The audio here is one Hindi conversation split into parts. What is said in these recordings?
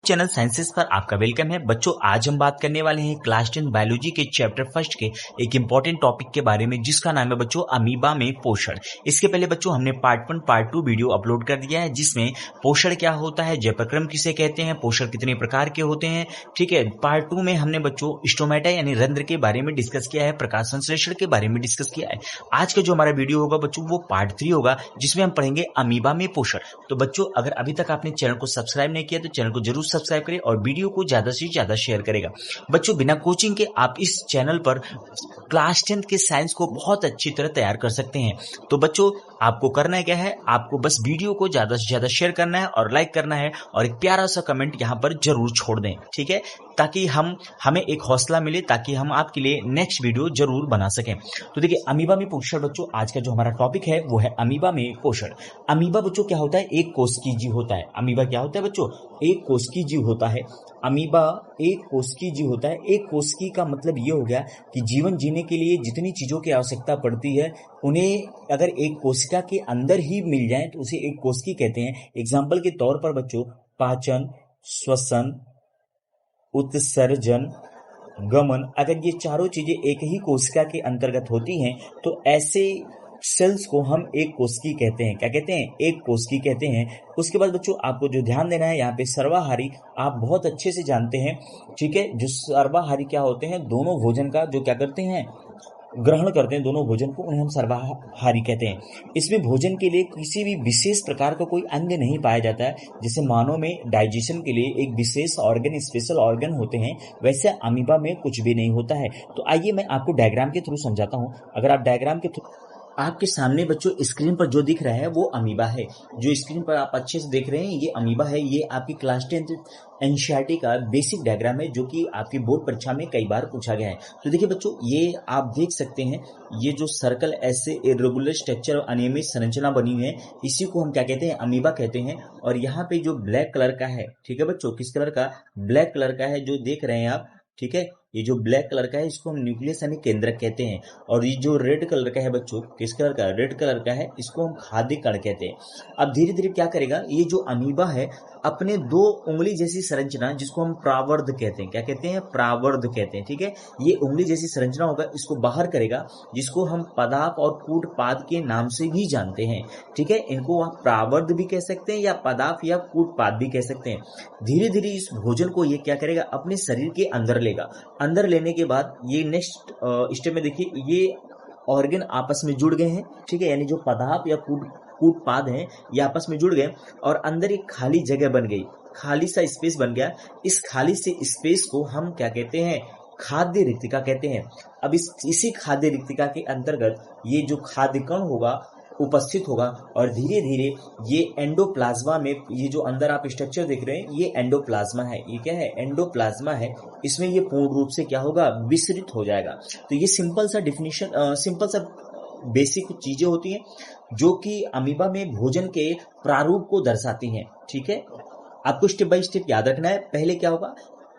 चैनल साइंसेस पर आपका वेलकम है। बच्चों, आज हम बात करने वाले हैं क्लास 10 बायोलॉजी के चैप्टर फर्स्ट के एक इंपॉर्टेंट टॉपिक के बारे में, जिसका नाम है बच्चों अमीबा में पोषण। इसके पहले बच्चों हमने पार्ट 1 पार्ट 2 वीडियो अपलोड कर दिया है, जिसमें पोषण क्या होता है, जैवक्रम किसे कहते हैं, पोषण कितने प्रकार के होते हैं। ठीक है, पार्ट 2 में हमने बच्चों स्टोमेटा यानी रंध्र के बारे में डिस्कस किया है, प्रकाश संश्लेषण के बारे में डिस्कस किया है। आज का जो हमारा वीडियो होगा बच्चों वो पार्ट 3 होगा, जिसमें हम पढ़ेंगे अमीबा में पोषण। तो बच्चों, अगर अभी तक आपने चैनल को सब्सक्राइब नहीं किया तो चैनल को जरूर सब्सक्राइब करें और वीडियो को ज्यादा से ज्यादा शेयर करेगा। बच्चों, बिना कोचिंग के आप इस चैनल पर क्लास 10 के साइंस को बहुत अच्छी तरह तैयार कर सकते हैं। तो बच्चों, आपको करना क्या है, आपको बस वीडियो को ज्यादा से ज्यादा शेयर करना है और लाइक करना है और एक प्यारा सा कमेंट यहाँ पर जरूर छोड़ दें, ठीक है, ताकि हमें एक हौसला मिले, ताकि हम आपके लिए नेक्स्ट वीडियो जरूर बना सकें। तो देखिए, अमीबा में पोषण बच्चों, आज का जो हमारा टॉपिक है वो है अमीबा में पोषण। अमीबा बच्चों क्या होता है, एक कोश की जीव होता है। अमीबा क्या होता है बच्चों, एक कोश की जीव होता है। अमीबा एक कोशिकी जीव होता है। एक कोशिकी का मतलब ये हो गया कि जीवन जीने के लिए जितनी चीजों की आवश्यकता पड़ती है, उन्हें अगर एक कोशिका के अंदर ही मिल जाए तो उसे एक कोशिकी कहते हैं। एग्जाम्पल के तौर पर बच्चों, पाचन, श्वसन, उत्सर्जन, गमन, अगर ये चारों चीजें एक ही कोशिका के अंतर्गत होती हैं तो ऐसे सेल्स को हम एक कोशिकी कहते हैं। क्या कहते हैं, एक कोशिकी कहते हैं। उसके बाद बच्चों, आपको जो ध्यान देना है यहाँ पे, सर्वाहारी आप बहुत अच्छे से जानते हैं, ठीक है। जो सर्वाहारी क्या होते हैं, दोनों भोजन का जो क्या करते हैं, ग्रहण करते हैं, दोनों भोजन को, उन्हें हम सर्वाहारी कहते हैं। इसमें भोजन के लिए किसी भी विशेष प्रकार का कोई अंग नहीं पाया जाता है। जैसे मानव में डाइजेशन के लिए एक विशेष ऑर्गन, स्पेशल ऑर्गन होते हैं, वैसे अमीबा में कुछ भी नहीं होता है। तो आइए मैं आपको डायग्राम के थ्रू समझाता हूँ। अगर आप डायग्राम के थ्रू, आपके सामने बच्चों स्क्रीन पर जो दिख रहा है वो अमीबा है। जो स्क्रीन पर आप अच्छे से देख रहे हैं ये अमीबा है। ये आपकी क्लास 10 एनसीईआरटी का बेसिक डायग्राम है, जो कि आपकी बोर्ड परीक्षा में कई बार पूछा गया है। तो देखिए बच्चों, ये आप देख सकते हैं, ये जो सर्कल ऐसे इरेगुलर स्ट्रक्चर और अनियमित संरचना बनी हुई है, इसी को हम क्या कहते हैं, अमीबा कहते हैं। और यहाँ पे जो ब्लैक कलर का है, ठीक है बच्चों, किस कलर का, ब्लैक कलर का है जो देख रहे हैं आप, ठीक है, ये जो ब्लैक कलर का है इसको हम न्यूक्लियस यानी केंद्रक कहते हैं। और ये जो रेड कलर का है बच्चों, किस कलर का, रेड कलर का है, इसको हम खाद्य कण कहते हैं। अब धीरे धीरे क्या करेगा, ये जो अमीबा है अपने 2 उंगली जैसी संरचना, जिसको हम प्रावर्ध कहते हैं, क्या कहते हैं, प्रावर्ध कहते हैं, ठीक है। ये उंगली जैसी संरचना होगा, इसको बाहर करेगा, जिसको हम पदाप और कूटपाद के नाम से भी जानते हैं, ठीक है। इनको आप प्रावर्ध भी कह सकते हैं या पदाप या कूटपाद भी कह सकते हैं। धीरे धीरे इस भोजन को ये क्या करेगा, अपने शरीर के अंदर लेगा। अंदर लेने के बाद ये नेक्स्ट स्टेप में देखिए, ये ऑर्गन आपस में जुड़ गए हैं, ठीक है, यानी जो पदाप या कूटपाद हैं ये आपस में जुड़ गए और अंदर एक खाली जगह बन गई, खाली सा स्पेस बन गया। इस खाली से स्पेस को हम क्या कहते हैं, खाद्य रिक्तिका कहते हैं। अब इसी खाद्य रिक्तिका के अंतर्गत ये जो खाद्य कण होगा उपस्थित होगा और धीरे धीरे ये एंडोप्लाज्मा में, ये जो अंदर आप स्ट्रक्चर देख रहे हैं ये एंडोप्लाज्मा है। ये क्या है, एंडोप्लाज्मा है। इसमें ये पूर्ण रूप से क्या होगा, विस्तृत हो जाएगा। तो ये सिंपल सा डिफिनीशन, सिंपल सा बेसिक चीजें होती हैं जो कि अमीबा में भोजन के प्रारूप को दर्शाती हैं, ठीक है। आपको स्टेप बाय स्टेप याद रखना है। पहले क्या होगा,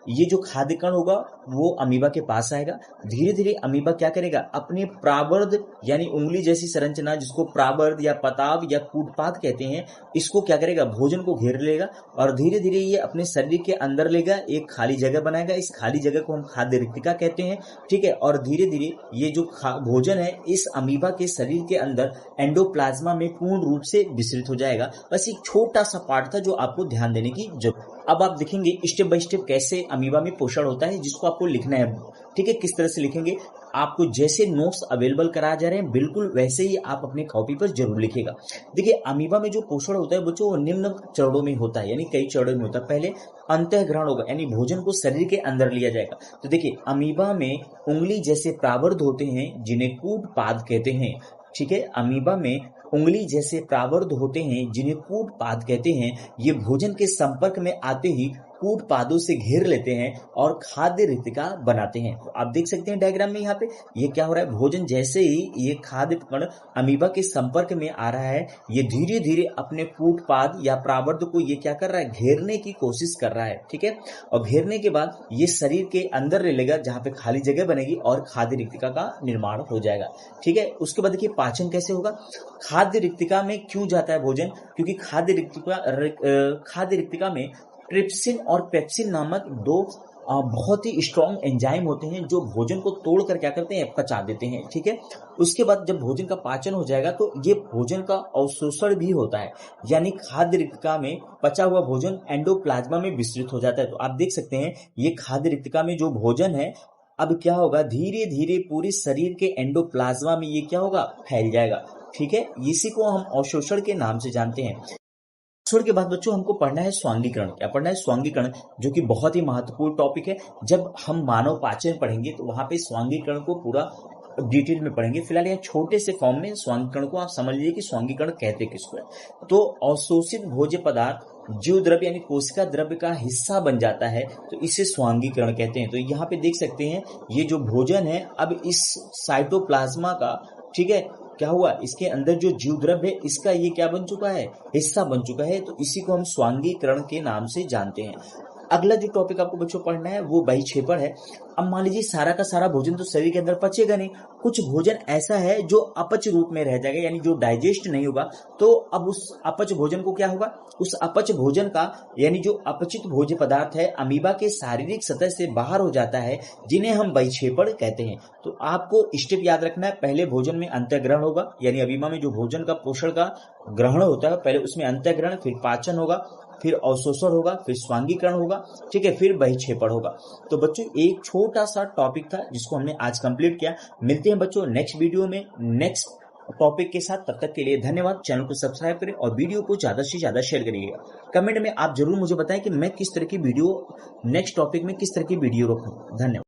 ये जो खाद्य कण होगा वो अमीबा के पास आएगा। धीरे धीरे अमीबा क्या करेगा, अपने प्रावर्ध यानी उंगली जैसी संरचना, जिसको प्रावर्ध या पताव या कूटपाद कहते हैं, इसको क्या करेगा, भोजन को घेर लेगा और धीरे धीरे ये अपने शरीर के अंदर लेगा, एक खाली जगह बनाएगा। इस खाली जगह को हम खाद्य रिक्तिका कहते हैं, ठीक है। और धीरे धीरे ये जो भोजन है इस अमीबा के शरीर के अंदर एंडोप्लाज्मा में पूर्ण रूप से विस्तृत हो जाएगा। बस एक छोटा सा पार्ट था जो आपको ध्यान देने की जरूरत। अब आप देखेंगे स्टेप बाय स्टेप कैसे अमीबा में पोषण होता है, जिसको आपको लिखना है, ठीक है। किस तरह से लिखेंगे, आपको जैसे नोट्स अवेलेबल कराए जा रहे हैं बिल्कुल वैसे ही आप अपने कॉपी पर जरूर लिखेगा। देखिए, अमीबा में जो पोषण होता है बच्चों वो निम्न चरणों में होता है, यानी कई चरणों में होता है। पहले अंतःग्रहण होगा, यानी भोजन को शरीर के अंदर लिया जाएगा। तो देखिए, अमीबा में उंगली जैसे प्रावर्ध होते हैं जिन्हें कूटपाद कहते हैं, ठीक है। अमीबा में उंगली जैसे प्रावर्ध होते हैं जिन्हें कूटपाद कहते हैं। ये भोजन के संपर्क में आते ही कूटपादों से घेर लेते हैं और खाद्य रिक्तिका बनाते हैं। तो आप देख सकते हैं डायग्राम में यहाँ पे ये क्या हो रहा है, भोजन जैसे ही ये खाद्य कण अमीबा के संपर्क में आ रहा है, ये धीरे धीरे अपने कूटपाद या प्रावर्ध को ये क्या कर रहा है, घेरने की कोशिश कर रहा है, ठीक है। और घेरने के बाद ये शरीर के अंदर ले लेगा, जहां पे खाली जगह बनेगी और खाद्य रिक्तिका का निर्माण हो जाएगा, ठीक है। उसके बाद देखिए पाचन कैसे होगा। खाद्य रिक्तिका में क्यों जाता है भोजन, क्योंकि खाद्य रिक्तिका में ट्रिप्सिन और पेप्सिन नामक दो बहुत ही स्ट्रॉन्ग एंजाइम होते हैं जो भोजन को तोड़कर क्या करते हैं, पचा देते हैं। ठीक है, उसके बाद जब भोजन का पाचन हो जाएगा तो ये भोजन का अवशोषण भी होता है, यानी खाद्य रिक्तिका में पचा हुआ भोजन एंडोप्लाज्मा में विस्तृत हो जाता है। तो आप देख सकते हैं ये खाद्य रिक्तिका में जो भोजन है अब क्या होगा, धीरे धीरे पूरे शरीर के एंडोप्लाज्मा में ये क्या होगा, फैल जाएगा। ठीक है, इसी को हम अवशोषण के नाम से जानते हैं। अवशोषण के बाद बच्चों हमको पढ़ना है स्वांगीकरण। क्या पढ़ना है, स्वांगीकरण, जो कि बहुत ही महत्वपूर्ण टॉपिक है। जब हम मानव पाचन पढ़ेंगे तो वहां पे स्वांगीकरण को पूरा डिटेल में पढ़ेंगे। फिलहाल यहाँ छोटे से फॉर्म में स्वांगीकरण को आप समझ लीजिए कि स्वांगीकरण कहते किसको है। तो अवशोषित भोज्य पदार्थ जीव द्रव्य यानी कोशिका द्रव्य का हिस्सा बन जाता है तो इसे स्वांगीकरण कहते हैं। तो यहाँ पे देख सकते हैं ये जो भोजन है अब इस साइटोप्लाज्मा का, ठीक है, क्या हुआ, इसके अंदर जो जीव द्रव्य है इसका ये क्या बन चुका है, हिस्सा बन चुका है। तो इसी को हम स्वांगीकरण के नाम से जानते हैं। अगला जो टॉपिक आपको बच्चों पढ़ना है वो बहिक्षेपण है। अब मान लीजिए सारा का सारा भोजन तो शरीर के अंदर पचेगा नहीं, कुछ भोजन ऐसा है जो अपच रूप में रह जाएगा, यानी जो डाइजेस्ट नहीं होगा। तो अब उस अपच भोजन को क्या होगा, उस अपच भोजन का यानी जो अपचित भोज्य पदार्थ है अमीबा के शारीरिक सतह से बाहर हो जाता है, जिन्हें हम बहिक्षेपण कहते हैं। तो आपको स्टेप याद रखना है, पहले भोजन में अंतःग्रहण होगा, यानी अमीबा में जो भोजन का पोषण का ग्रहण होता है पहले उसमें अंतःग्रहण, फिर पाचन होगा, फिर अवशोषण होगा, फिर स्वांगीकरण होगा, ठीक है, फिर बहिक्षेपण होगा। तो बच्चों एक छोटा सा टॉपिक था जिसको हमने आज कंप्लीट किया। मिलते हैं बच्चों नेक्स्ट वीडियो में नेक्स्ट टॉपिक के साथ। तब तक के लिए धन्यवाद। चैनल को सब्सक्राइब करें और वीडियो को ज्यादा से ज्यादा शेयर करिएगा। कमेंट में आप जरूर मुझे बताएं कि मैं किस तरह की वीडियो नेक्स्ट टॉपिक में किस तरह की वीडियो रखूं। धन्यवाद।